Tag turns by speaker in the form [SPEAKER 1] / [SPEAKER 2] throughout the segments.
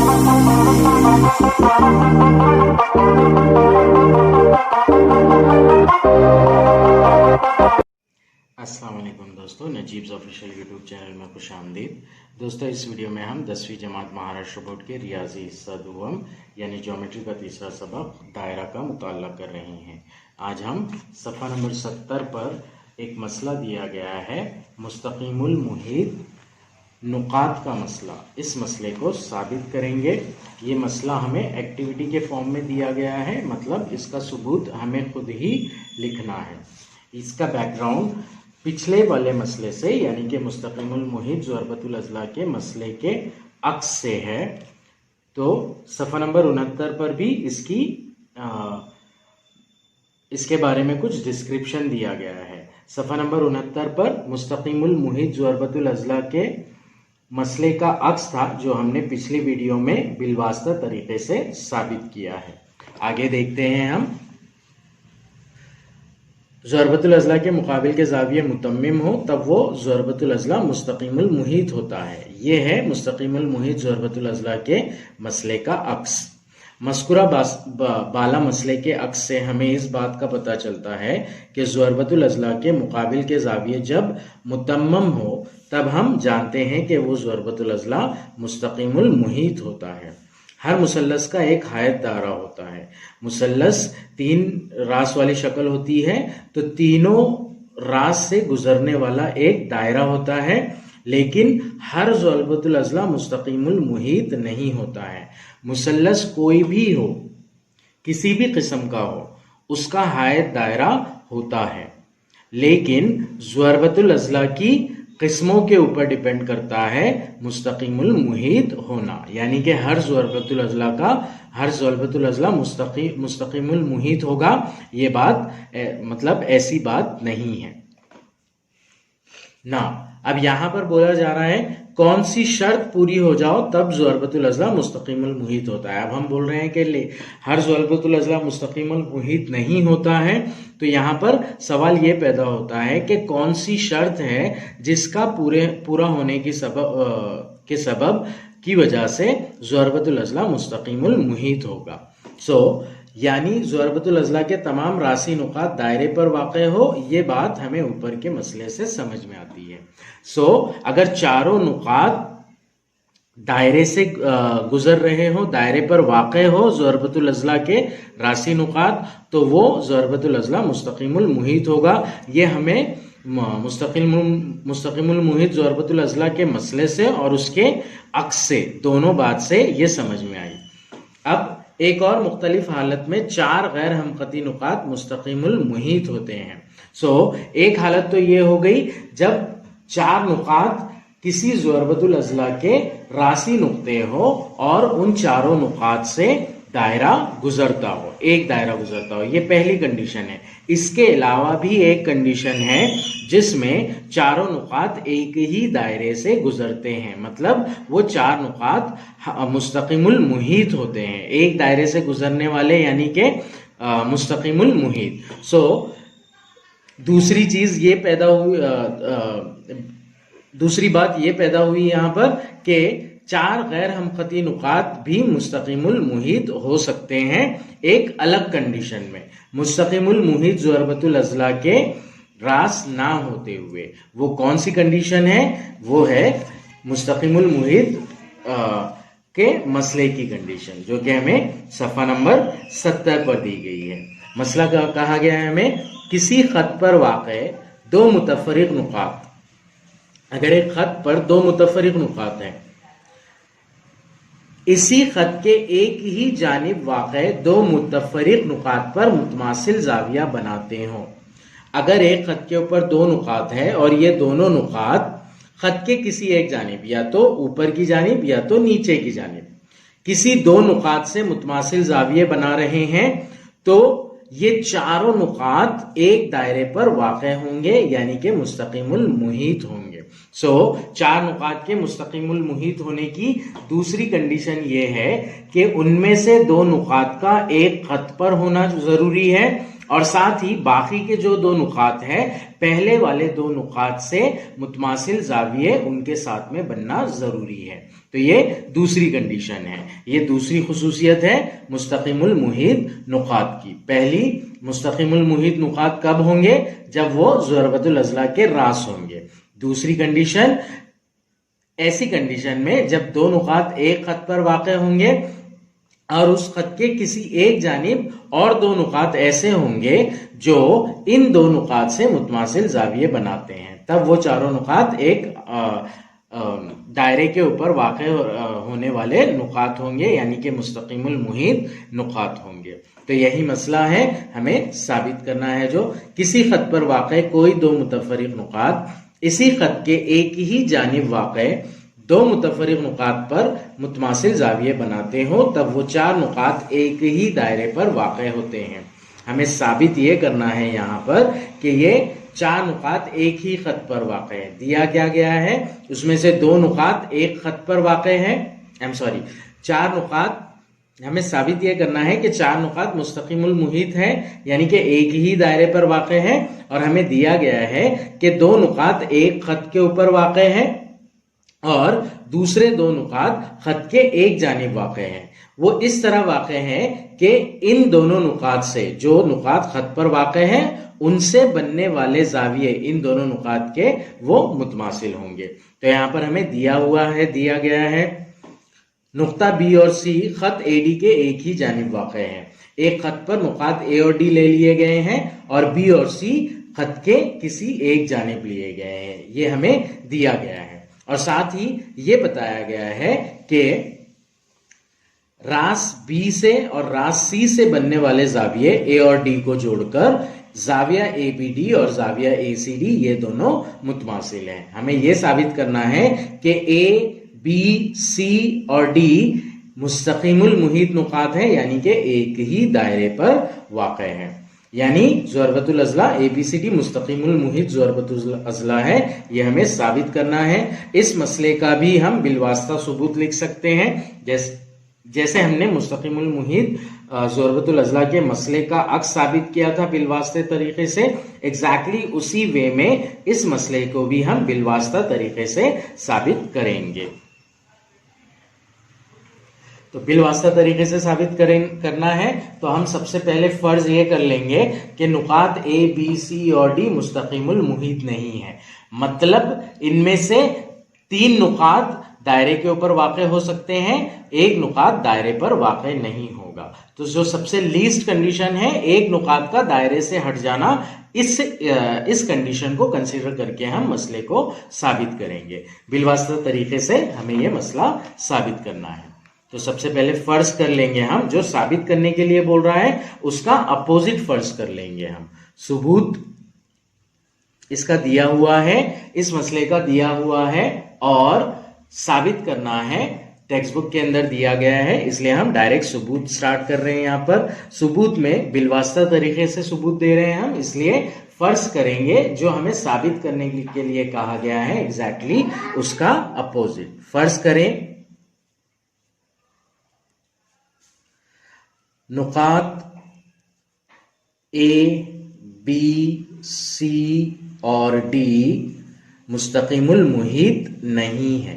[SPEAKER 1] अस्सलाम वालेकुम दोस्तों, नजीब्स ऑफिशियल यूट्यूब चैनल में खुशामदीद। दोस्तों, इस वीडियो में हम 10वीं जमात महाराष्ट्र बोर्ड के रियाजी हिस्सा दुवम यानी ज्योमेट्री का तीसरा सबक दायरा का मुताल्ला कर रहे हैं। आज हम सफ़ा नंबर 70 पर एक मसला दिया गया है, मुस्तकीमुल मुहीत नुकात का मसला। इस मसले को साबित करेंगे। ये मसला हमें एक्टिविटी के फॉर्म में दिया गया है, मतलब इसका सबूत हमें खुद ही लिखना है। इसका बैकग्राउंड पिछले वाले मसले से यानी कि मुस्तकीमुल मुहीत ज़रबतुल अज़ला के मसले के अक्स से है। तो सफ़ा नंबर 69 पर भी इसके बारे में कुछ डिस्क्रिप्शन दिया गया है। सफ़ा नंबर 69 पर मुस्तकीमुल मुहीत ज़रबतुल अज़ला के मसले का अक्स था, जो हमने पिछली वीडियो में बिलवास्ता तरीके से साबित किया है। आगे देखते हैं हम। ज़रबतुल अज़ला के मुकाबिल के ज़ाविये मुतम्मिम हो तब वो ज़रबतुल अज़ला मुस्तकीमुल मुहीत होता है। ये है मुस्तकीमुल मुहीत ज़रबतुल अज़ला के मसले का अक्स। मज़कूरा बाला मसले के अक्स से हमें इस बात का पता चलता है कि ज़रबतुल अज़ला के मुकाबिल के ज़ाविये जब मुतम्मम हो तब हम जानते हैं कि वो ज़रबतुल अज़ला मुस्तकीमुल मुहीत होता है। हर मुसल्लस का एक हायत दायरा होता है। मुसल्लस 3 रास वाली शक्ल होती है, तो तीनों रास से गुजरने वाला एक दायरा होता है, लेकिन हर ज़रबतुल अज़ला मुस्तकीमुल मुहीत नहीं होता है। मुसल्लस कोई भी हो, किसी भी किस्म का हो, उसका हायत दायरा होता है, लेकिन ज़रबतुल अज़ला की किस्मों के ऊपर डिपेंड करता है मुस्तकीमुल मुहीत होना। यानी कि हर ज़रबतुल अज़ला मुस्तकीमुल मुहीत होगा, ये बात मतलब ऐसी बात नहीं है ना। अब यहां पर बोला जा रहा है कौन सी शर्त पूरी हो जाओ तब ज़रबतुल अज़ला मुस्तकीमुल मुहीत होता है। अब हम बोल रहे हैं कि हर ज़रबतुल अज़ला मुस्तकीमुल मुहीत नहीं होता है, तो यहाँ पर सवाल ये पैदा होता है कि कौन सी शर्त है जिसका पूरा होने के सबब की वजह से ज़रबतुल अज़ला मुस्तकीमुल मुहीत होगा। यानी ज़रबतुल अज़ला के तमाम रासी नुकात दायरे पर वाक़े हो, ये बात हमें ऊपर के मसले से समझ में आती है। अगर चारों नुकात दायरे से गुजर रहे हो, दायरे पर वाक़े हो ज़रबतुल अज़ला के रासी नुकात, तो वो ज़रबतुल अज़ला मुस्तकीमुल मुहीत होगा। ये हमें मुस्तकीमुल मुहीत ज़रबतुल अज़ला के मसले से और उसके अक्स से, दोनों बात से ये समझ में आई। अब एक और मुख्तलिफ हालत में 4 गैर हमखती नुकात मुस्तकीमुल मुहीत होते हैं। एक हालत तो ये हो गई जब 4 नुकात किसी ज़रबतुल अज़ला के रासी नुक्ते हो और उन चारों नुकात से दायरा गुजरता हो, एक दायरा गुजरता हो। ये पहली कंडीशन है। इसके अलावा भी एक कंडीशन है जिसमें चारों नुकात एक ही दायरे से गुजरते हैं, मतलब वो 4 नुकात मुस्तकीमुल मुहीत होते हैं, एक दायरे से गुजरने वाले, यानी कि मुस्तकीमुल मुहीत। दूसरी चीज ये पैदा हुई, दूसरी बात ये पैदा हुई यहाँ पर कि 4 गैर हमखती नुकात भी मुस्तकीमुल मुहीत हो सकते हैं एक अलग कंडीशन में। मुस्तकीमुल मुहीत ज़रबतुल अज़ला के रास ना होते हुए। वो कौन सी कंडीशन है? वो है मुस्तकीमुल मुहीत के मसले की कंडीशन, जो कि हमें सफ़ा नंबर 70 पर दी गई है। मसला कहा गया है हमें, किसी खत पर वाक़े 2 मुतफ़र्रिक़ नुकात, अगर एक खत पर 2 मुतफ़र्रिक़ नुकात हैं, इसी खत के एक ही जानिब वाक़े 2 मुतफ़र्रिक़ नुकात पर मुतमासिल ज़ाविया बनाते हों। अगर एक खत के ऊपर 2 नुकात है और ये दोनों नुकात खत के किसी एक जानिब, या तो ऊपर की जानिब या तो नीचे की जानिब, किसी 2 नुकात से मुतमासिल ज़ाविये बना रहे हैं, तो ये चारों नुकात एक दायरे पर वाक़े होंगे, यानी कि मुस्तकीमुल मुहीत होंगे। 4 नुकात के मुस्तकीमुल मुहीत होने की दूसरी कंडीशन ये है कि उनमें से 2 नुकात का एक खत पर होना जरूरी है और साथ ही बाकी के जो दो नुकात है पहले वाले दो नुकात से मुतमासिल जाविये उनके साथ में बनना जरूरी है। तो ये दूसरी कंडीशन है, ये दूसरी खुसूसियत है मुस्तकिमुल मुहीत नुकात की। पहली, मुस्तकिमुल मुहीत नुकात कब होंगे? जब वो ज़ुरबतुल अज़ला के रास होंगे। दूसरी कंडीशन, ऐसी कंडीशन में जब दो नुकात एक खत पर वाक़े होंगे और उस खत के किसी एक जानिब और दो नुकात ऐसे होंगे जो इन दो नुकात से मुतमासिल जाविये बनाते हैं, तब वो चारों नुकात एक दायरे के ऊपर वाक़े होने वाले नुकात होंगे, यानी कि मुस्तकिमुल मुहीत नुकात होंगे। तो यही मसला है, हमें साबित करना है जो किसी खत पर वाक़े कोई दो मुतफरिक नुकात इसी खत के एक ही जानिब वाक़े दो मुतफरिक नुकात पर मुतमासिल जाविये बनाते हो, तब वो चार नुकात एक ही दायरे पर वाक़े होते हैं। हमें साबित ये करना है यहाँ पर कि ये चार नुकात एक ही खत पर वाक़े है। दिया क्या गया है, उसमें से दो नुकात एक खत पर वाक़े हैं, चार नुकात, हमें साबित यह करना है कि चार नुकात मुस्तकिमुल मुहीत है, यानी कि एक ही दायरे पर वाक़े है। और हमें दिया गया है कि दो नुकात एक खत के ऊपर वाक़े हैं और दूसरे दो नुकात खत के एक जानिब वाक़े हैं। वो इस तरह वाक़े हैं कि इन दोनों नुकात से, जो नुकात खत पर वाक़े हैं, उनसे बनने वाले जाविये इन दोनों नुकात के वो मुतमासिल होंगे। तो यहाँ पर हमें दिया गया है नुक्ता बी और सी खत ए डी के एक ही जानिब वाक़े हैं। एक खत पर नुकात ए और डी ले लिए गए हैं और बी और सी खत के किसी एक जानिब लिए गए हैं, ये हमें दिया गया है। और साथ ही ये बताया गया है कि रास बी से और रास सी से बनने वाले जाविये ए और डी को जोड़कर जाविया ए बी डी और जाविया ए सी डी ये दोनों मुतमासिल हैं। हमें यह साबित करना है कि ए बी सी और डी मुस्तकिमुल मुहीत नुकात है, यानी कि एक ही दायरे पर वाक़े हैं। यानी ज़ुरबतुल अज़ला ABCD मुस्तकिमुल मुहीत ज़ुरबतुल अज़ला है, ये हमें साबित करना है। इस मसले का भी हम बिलवास्ता सबूत लिख सकते हैं, जैसे हमने मुस्तकिमुल मुहीत ज़ुरबतुल अज़ला के मसले का अक्स साबित किया था बिलवास्ते तरीके से, एग्जैक्टली उसी वे में इस मसले को भी हम बिलवास्ता तरीके से साबित करेंगे। तो बिलवास्ता तरीके से साबित करना है तो हम सबसे पहले फर्ज ये कर लेंगे कि नुकात ए बी सी और डी मुस्तकिमुल मुहीत नहीं है। मतलब इनमें से तीन नुकात दायरे के ऊपर वाक़े हो सकते हैं, एक नुकात दायरे पर वाक़े नहीं होगा। तो जो सबसे लीस्ट कंडीशन है, एक नुकात का दायरे से हट जाना, इस कंडीशन को कंसीडर करके हम मसले को साबित करेंगे। बिलवास्ता तरीके से हमें यह मसला साबित करना है। तो सबसे पहले फर्ज कर लेंगे हम, जो साबित करने के लिए बोल रहा है उसका अपोजिट फर्ज कर लेंगे हम। सबूत इसका दिया हुआ है, इस मसले का दिया हुआ है और साबित करना है, टेक्स्ट बुक के अंदर दिया गया है, इसलिए हम डायरेक्ट सबूत स्टार्ट कर रहे हैं। यहाँ पर सबूत में बिलवास्ता तरीके से सबूत दे रहे हैं हम, इसलिए फर्ज करेंगे जो हमें साबित करने के लिए कहा गया है एग्जैक्टली उसका अपोजिट। फर्ज करें नुकात ए बी सी और डी मुस्तकिमुल मुहीत नहीं है।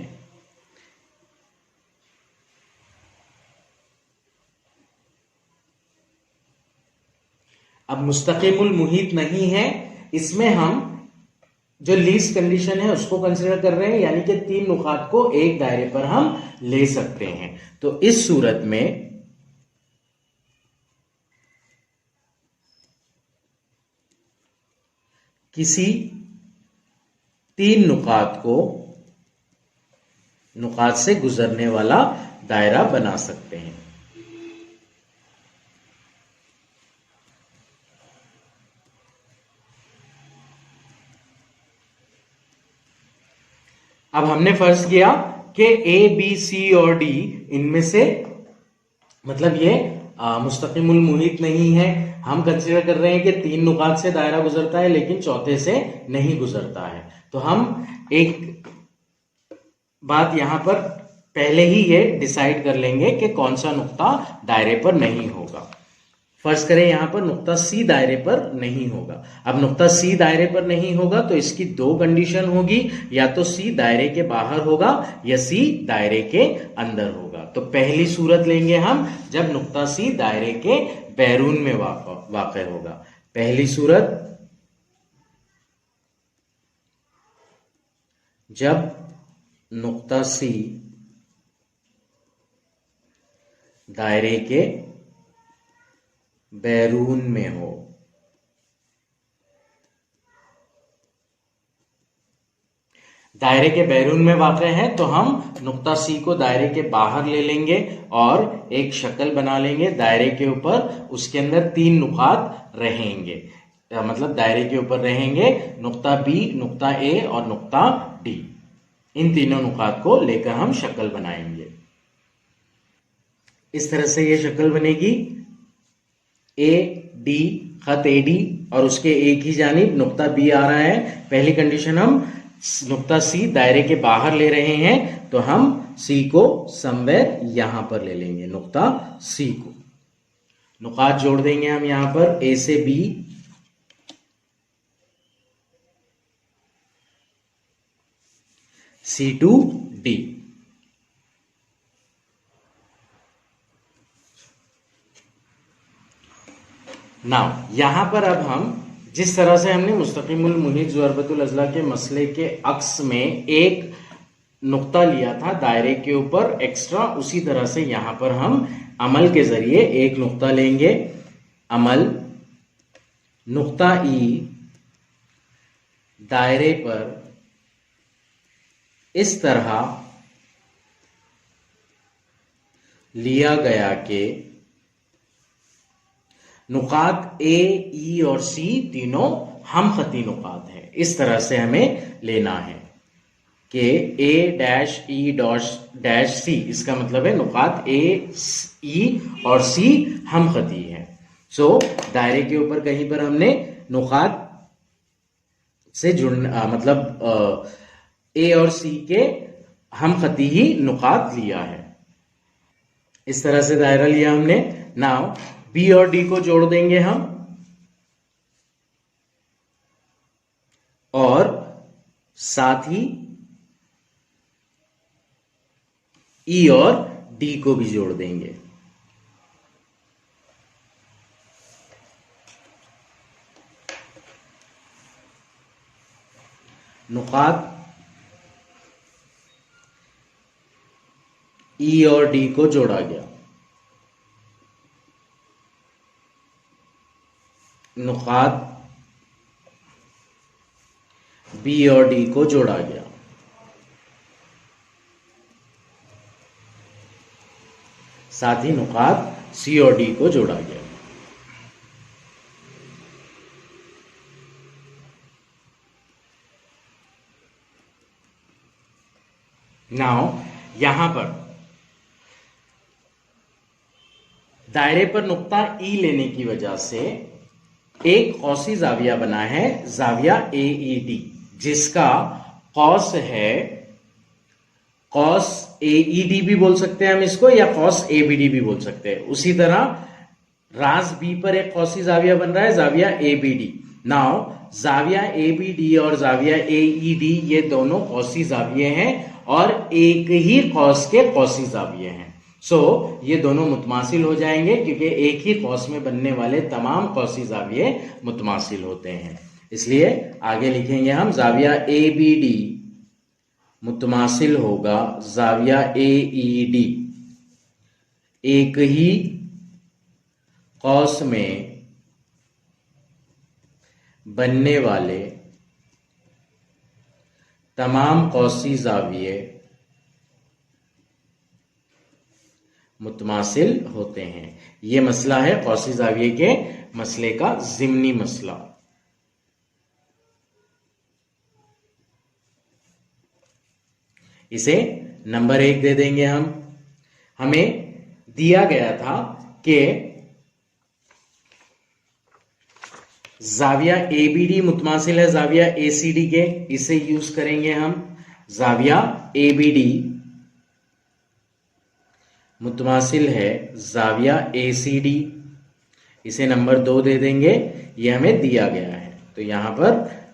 [SPEAKER 1] अब मुस्तकिमुल मुहीत नहीं है, इसमें हम जो लीस्ट कंडीशन है उसको कंसीडर कर रहे हैं, यानी कि तीन नुकात को एक दायरे पर हम ले सकते हैं। तो इस सूरत में किसी तीन नुकात से गुजरने वाला दायरा बना सकते हैं। अब हमने फर्ज किया कि ए बी सी और डी इनमें से, मतलब ये मुस्तकिमुल मुहीत नहीं है। हम कंसीडर कर रहे हैं कि तीन नुकात से दायरा गुजरता है लेकिन चौथे से नहीं गुजरता है। तो हम एक बात यहां पर पहले ही ये डिसाइड कर लेंगे कि कौन सा नुक्ता दायरे पर नहीं होगा। फर्ज करें यहां पर नुक्ता सी दायरे पर नहीं होगा। अब नुक्ता सी दायरे पर नहीं होगा तो इसकी दो कंडीशन होगी, या तो सी दायरे के बाहर होगा या सी दायरे के अंदर होगा। तो पहली सूरत लेंगे हम जब नुक्ता सी दायरे के बैरून में वाक़ होगा। पहली सूरत, जब नुक्ता सी दायरे के बैरून में हो। दायरे के बैरून में वाक़ है तो हम नुक्ता सी को दायरे के बाहर ले लेंगे और एक शक्ल बना लेंगे दायरे के ऊपर, उसके अंदर 3 नुकात रहेंगे, मतलब दायरे के ऊपर रहेंगे नुक्ता बी, नुक्ता ए और नुक्ता डी। इन तीनों नुकात को लेकर हम शक्ल बनाएंगे। इस तरह से ये शक्ल बनेगी। ए डी, खत ए डी और उसके एक ही जानिब नुक्ता बी आ रहा है। पहली कंडीशन, हम नुक्ता सी दायरे के बाहर ले रहे हैं तो हम सी को समवेयर यहां पर ले लेंगे, नुक्ता सी को। नुकात जोड़ देंगे हम यहां पर, ए से B, C to D. Now यहां पर अब हम जिस तरह से हमने मुस्तकीमुल मुहीत ज़ुरबतुल अज़ला के मसले के अक्स में एक नुक्ता लिया था दायरे के ऊपर एक्स्ट्रा, उसी तरह से यहां पर हम अमल के जरिए एक नुक्ता लेंगे। अमल, नुक्ता ई दायरे पर इस तरह लिया गया कि नुकात ए, ई और सी तीनों हम खती नुकात हैं। इस तरह से हमें लेना है कि ए डैश ई डैश सी, इसका मतलब है नुकात ए, ई और सी हम खती है। सो दायरे के ऊपर कहीं पर हमने नुकात से जुड़ना, मतलब ए और सी के हम खती ही नुकात लिया है। इस तरह से दायरा लिया हमने। नाउ बी और डी को जोड़ देंगे हम और साथ ही ई और डी को भी जोड़ देंगे। नुकात ई और डी को जोड़ा गया, नुकात बी और डी को जोड़ा गया, साथ ही नुकात सी और डी को जोड़ा गया। नाउ यहां पर दायरे पर नुक्ता ई लेने की वजह से एक कौसी जाविया बना है, जाविया ए ई डी, जिसका कौस है, कौस ए ई डी भी बोल सकते हैं हम इसको, या कौस ए बी डी भी बोल सकते हैं। उसी तरह राज बी पर एक कौसी जाविया बन रहा है, जाविया ए बी डी। नाउ जाविया ए बी डी और जाविया ए ई डी ये दोनों कौसी जाविये हैं और एक ही कौस के कौसी जाविये हैं। सो ये दोनों मुतमासिल हो जाएंगे क्योंकि एक ही कौस में बनने वाले तमाम कौसी जाविये मुतमासिल होते हैं। इसलिए आगे लिखेंगे हम जाविया ए बी डी मुतमासिल होगा जाविया ए ई डी, एक ही कौस में बनने वाले तमाम कौसी जाविये मुतमासिल होते हैं। यह मसला है कौसी जाविये के मसले का ज़िम्नी मसला। इसे नंबर 1 दे देंगे हम। हमें दिया गया था कि जाविया ए बी डी मुतमासिल है जाविया ए सी डी के, इसे यूज करेंगे हम। जाविया ए बी डी मुतमासिल है जाविया ए सी डी, इसे नंबर 2 दे देंगे, ये हमें दिया गया है, तो यहां पर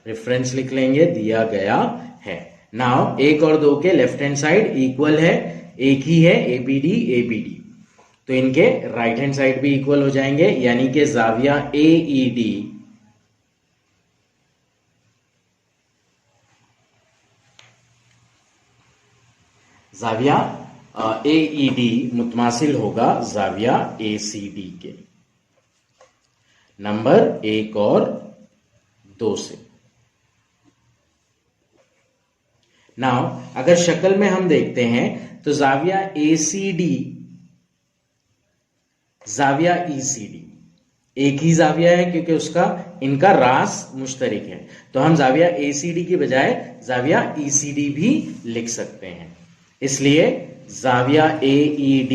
[SPEAKER 1] रेफरेंस लिख लेंगे, दिया गया है। नाउ 1 और 2 के लेफ्ट हैंड साइड इक्वल है, एक ही है ABD ABD, तो इनके राइट हैंड साइड भी इक्वल हो जाएंगे, यानी कि जाविया AED जाविया AED मुतमासिल होगा जाविया ACD के नंबर 1 और 2 से। नाउ अगर शक्ल में हम देखते हैं तो जाविया ACD जाविया ECD एक ही जाविया है, क्योंकि उसका इनका रास मुश्तरिक है, तो हम जाविया ACD की बजाय जाविया ECD भी लिख सकते हैं। इसलिए जाविया AED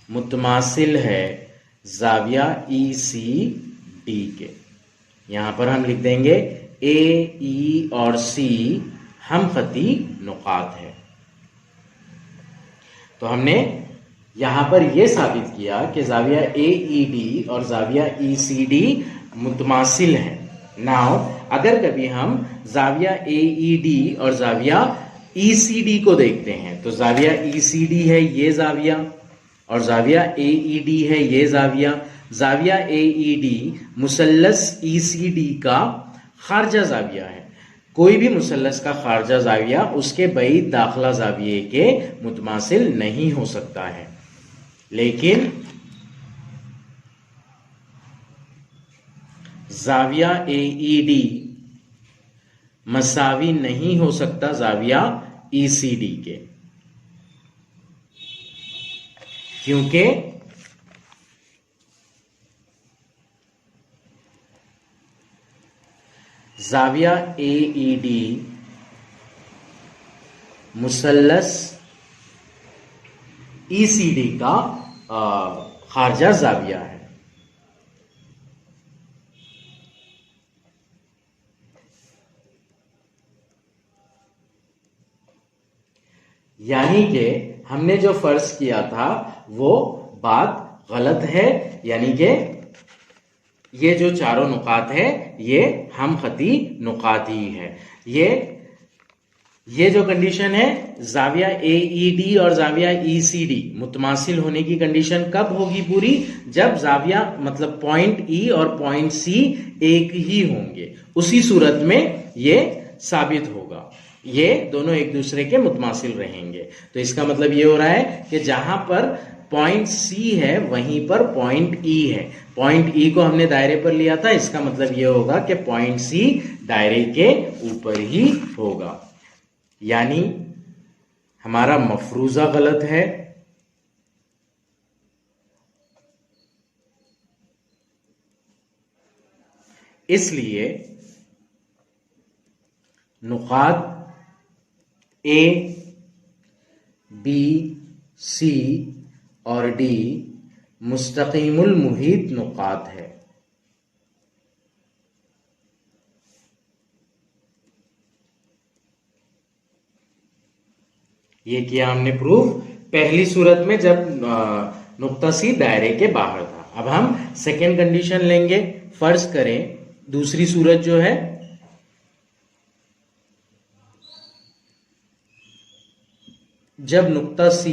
[SPEAKER 1] मुतमासिल है जाविया ECD के। यहां पर हम लिख देंगे A, E और C हम खती नुकात है। तो हमने यहां पर यह साबित किया कि जाविया AED और जाविया ECD मुतमासिल है। नाउ अगर कभी हम जाविया AED और जाविया ECD को देखते हैं तो जाविया ECD है ये जाविया और जाविया AED है ये जाविया। जाविया AED मुसल्लस ECD का खारजा जाविया है। कोई भी मुसल्लस का खारजा जाविया उसके बईद दाखिला जाविये के मुतमासिल नहीं हो सकता है, लेकिन जाविया AED मसावी नहीं हो सकता जाविया ECD के, क्योंकि जाविया AED मुसल्लस ECD का खारजा जाविया है। यानी कि हमने जो फर्ज किया था वो बात गलत है, यानी कि ये जो चारों नुकात है ये हम खती नुकात ही है। ये जो कंडीशन है जाविया AED और जाविया ECD मुतमासिल होने की कंडीशन कब होगी पूरी, जब जाविया मतलब पॉइंट E और पॉइंट C एक ही होंगे, उसी सूरत में ये साबित होगा, ये दोनों एक दूसरे के मुतमासिल रहेंगे। तो इसका मतलब ये हो रहा है कि जहां पर पॉइंट C है वहीं पर पॉइंट E है। पॉइंट E को हमने दायरे पर लिया था, इसका मतलब ये होगा कि पॉइंट C दायरे के ऊपर ही होगा, यानी हमारा मफरूजा गलत है। इसलिए नुकात A, B, C और D मुस्तकीमुल मुहीत नुकात है। ये किया हमने प्रूफ पहली सूरत में जब नुक्ता सी दायरे के बाहर था। अब हम सेकेंड कंडीशन लेंगे। फर्ज करें दूसरी सूरत जो है जब नुक्ता सी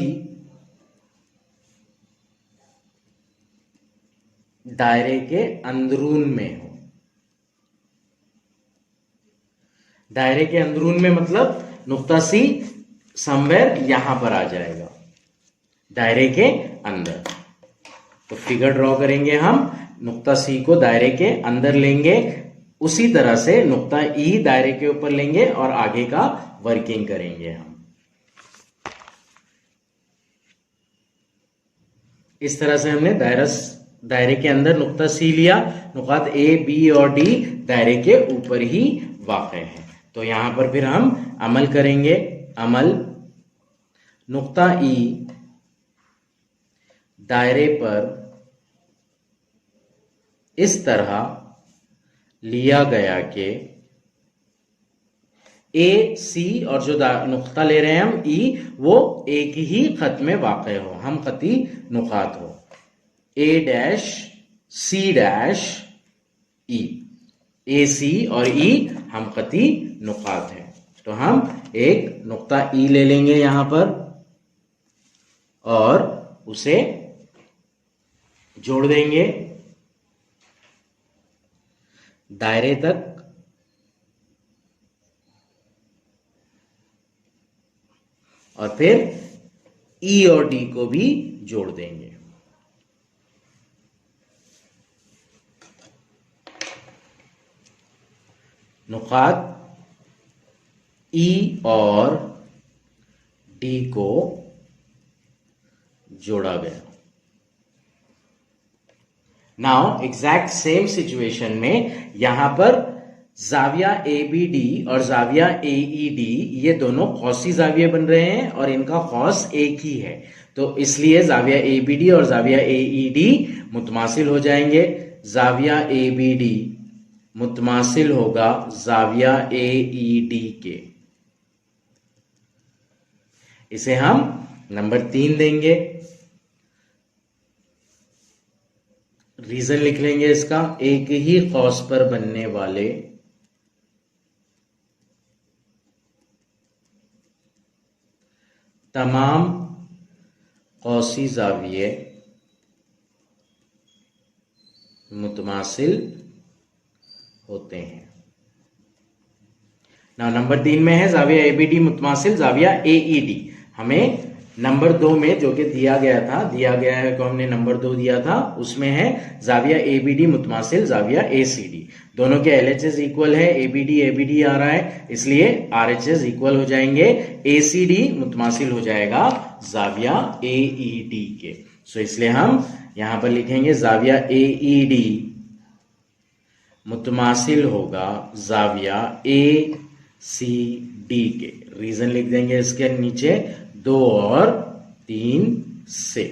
[SPEAKER 1] दायरे के अंदरून में हो। दायरे के अंदरून में मतलब नुक्ता सी समवेयर यहां पर आ जाएगा दायरे के अंदर। तो फिगर ड्रॉ करेंगे हम, नुक्ता सी को दायरे के अंदर लेंगे, उसी तरह से नुक्ता ई दायरे के ऊपर लेंगे और आगे का वर्किंग करेंगे हम। इस तरह से हमने दायरे के अंदर नुक्ता सी लिया, नुकात ए बी और डी दायरे के ऊपर ही वाक़ है। तो यहां पर फिर हम अमल करेंगे। अमल, नुक्ता ई दायरे पर इस तरह लिया गया कि ए सी और जो नुक्ता ले रहे हैं हम ई वो एक ही खत में वाक़ हो, हम खती नुकात हो। ए डैश सी डैश ई। ए सी और ई हमखती नुकात हैं, तो हम एक नुक्ता ई ले लेंगे यहां पर और उसे जोड़ देंगे दायरे तक, और फिर ई और डी को भी जोड़ देंगे। नुकात ई और डी को जोड़ा गया। नाउ एग्जैक्ट सेम सिचुएशन में यहां पर जाविया ए बी डी और जाविया ए ई डी ये दोनों कौसी जाविये बन रहे हैं और इनका कौस एक ही है, तो इसलिए जाविया ए बी डी और जाविया ए ई डी मुतमासिल हो जाएंगे। जाविया ए बी डी मुतमासिल होगा जाविया ए ई डी के। इसे हम नंबर 3 देंगे। रीजन लिख लेंगे इसका, एक ही कौस पर बनने वाले तमाम कौसी जाविये मुतमासिल होते हैं। ना नंबर 3 में है जाविया ए बी डी मुतमासिल जाविया ए ई डी। हमें नंबर 2 में जो कि दिया गया है को हमने नंबर 2 दिया था, उसमें है जाविया ए बी डी मुतमासिल जाविया ए सी डी। दोनों के LHS इक्वल है, ए बी डी आ रहा है, इसलिए RHS इक्वल हो जाएंगे। ए सी डी मुतमासिल हो जाएगा जाविया ए ई डी के। सो इसलिए हम यहां पर लिखेंगे जाविया ए ई डी मुतमासिल होगा जाविया ए सी डी के। रीजन लिख देंगे इसके नीचे 2 और 3 से।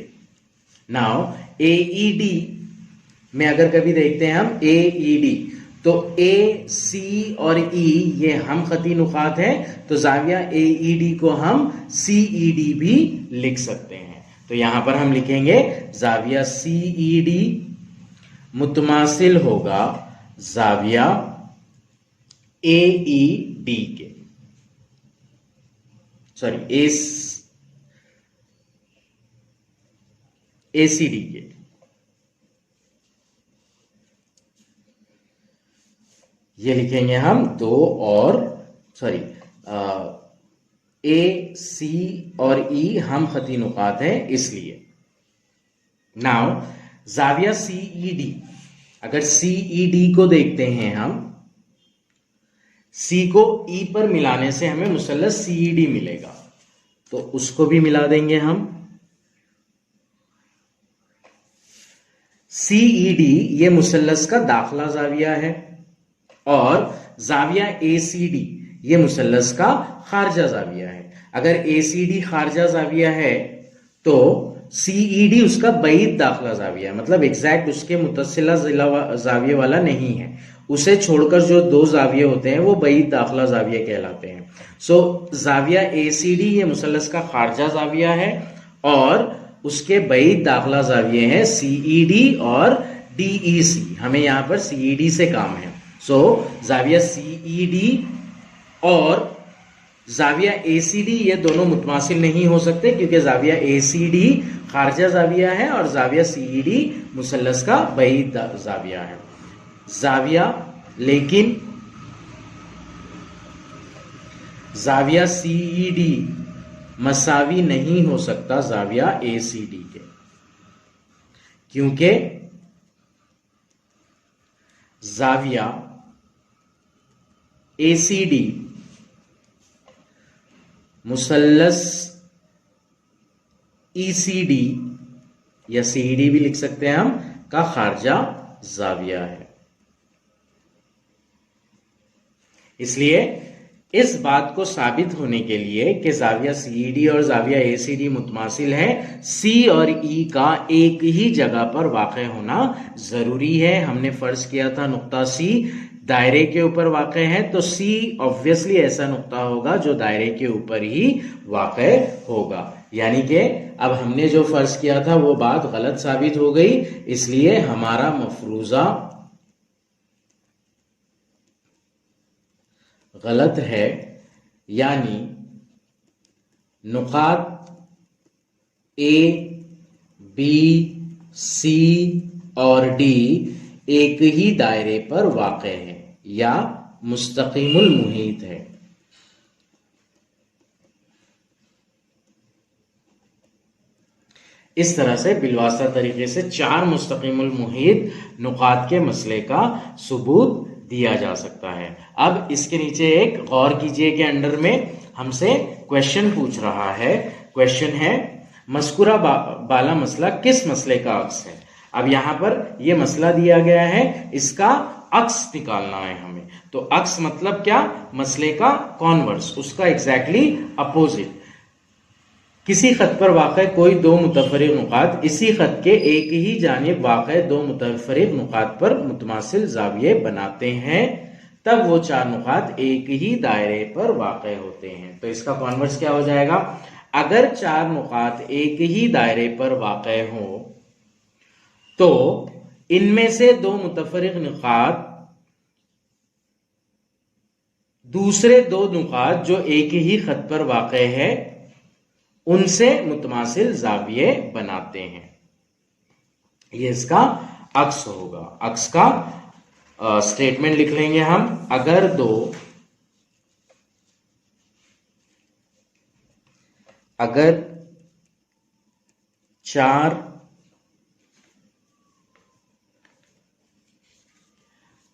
[SPEAKER 1] नाउ AED में अगर कभी देखते हैं हम AED, तो A, C और E ये हम खती नुकात हैं, तो जाविया AED को हम CED भी लिख सकते हैं। तो यहां पर हम लिखेंगे जाविया CED मुतमासिल होगा जाविया AED के, सॉरी ACD के। ये लिखेंगे हम 2 और सॉरी A, C और E हम खती नुकात हैं इसलिए। नाउ जाविया CED, अगर CED को देखते हैं हम, C को E पर मिलाने से हमें मुसल्लस CED मिलेगा, तो उसको भी मिला देंगे हम। CED ये मुसल्लस का दाखिला जाविया है और जाविया ACD ये मुसल्लस का खारजा जाविया है। अगर ACD खारजा जाविया है तो CED उसका बईद दाखिला जाविया है, मतलब एग्जैक्ट उसके मुतसिला जाविये वाला नहीं है। उसे छोड़कर जो 2 जाविये होते हैं वो बईद दाखिला जाविया कहलाते हैं। सो जाविया ACD ये मुसल्लस का खारजा जाविया है और उसके बईद दाखिला जाविये हैं CED और DEC। हमें यहां पर CED से काम है। सो जाविया CED और जाविया ACD ये दोनों मुतमासिल नहीं हो सकते, क्योंकि जाविया ACD खारजा जाविया है और जाविया CED मुसल्लस का बईद जाविया है। लेकिन जाविया CED मसावी नहीं हो सकता जाविया ACD के, क्योंकि जाविया ACD मुसल्लस ECD या CED भी लिख सकते हैं हम का खारजा जाविया है। इसलिए इस बात को साबित होने के लिए कि जाविया CED और जाविया ACD मुतमासिल है, C और E का एक ही जगह पर वाक़ होना जरूरी है। हमने फर्ज किया था नुक्ता C दायरे के ऊपर वाक़ है, तो C ऑब्वियसली ऐसा नुक्ता होगा जो दायरे के ऊपर ही वाक़ होगा। यानी कि अब हमने जो फर्ज किया था वो बात गलत साबित हो गई, इसलिए हमारा मफरूजा गलत है, यानी नुकात ए, बी, सी और डी एक ही दायरे पर वाक़े है या मुस्तकीमुल मुहीत है। इस तरह से बिलवास्ता तरीके से 4 मुस्तकीमुल मुहीत नुकात के मसले का सबूत दिया जा सकता है। अब इसके नीचे एक गौर कीजिए कि अंडर में हमसे क्वेश्चन पूछ रहा है। क्वेश्चन है मस्कुरा बाला मसला किस मसले का अक्स है। अब यहां पर यह मसला दिया गया है, इसका अक्स निकालना है हमें। तो अक्स मतलब क्या, मसले का कॉन्वर्स, उसका एग्जैक्टली अपोजिट। किसी खत पर वाक़े कोई दो मुतफरिक नुकात इसी खत के एक ही जानिब वाक़े दो मुतफरिक नुकात पर मुतमासिल ज़ाविये बनाते हैं, तब वो 4 नुकात एक ही दायरे पर वाक़े होते हैं। तो इसका कॉन्वर्स क्या हो जाएगा, अगर 4 नुकात एक ही दायरे पर वाक़े हो तो इनमें से 2 मुतफरिक नुकात दूसरे 2 नुकात जो एक ही खत पर वाक़े है उनसे मुतमासिल ज़ाविये बनाते हैं। ये इसका अक्स होगा। अक्स का स्टेटमेंट लिख लेंगे हम। अगर 4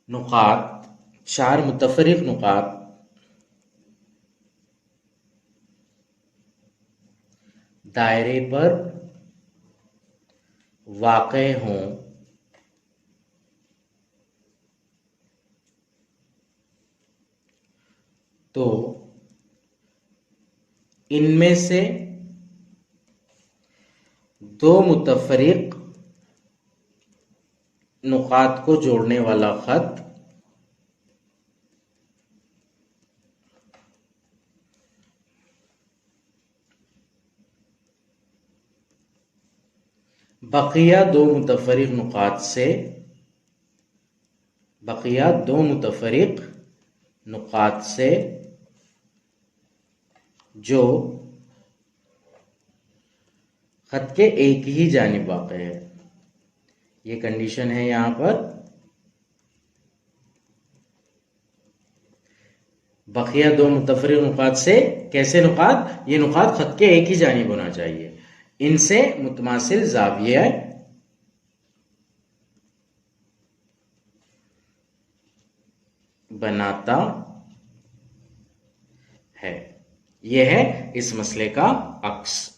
[SPEAKER 1] नुकात, 4 मुतफरिक नुकात दायरे पर वाक़े हों तो इनमें से 2 मुतफरिक नुकात को जोड़ने वाला खत बकिया 2 मुतफरिक नुकात से जो खत के एक ही जानिब वाक़े है। ये कंडीशन है यहां पर। बकिया 2 मुतफरिक नुकात से, कैसे नुकात, ये नुकात खत के एक ही जानिब होना चाहिए, इनसे मुतमासिल ज़ाविया बनाता है। यह है इस मसले का अक्स।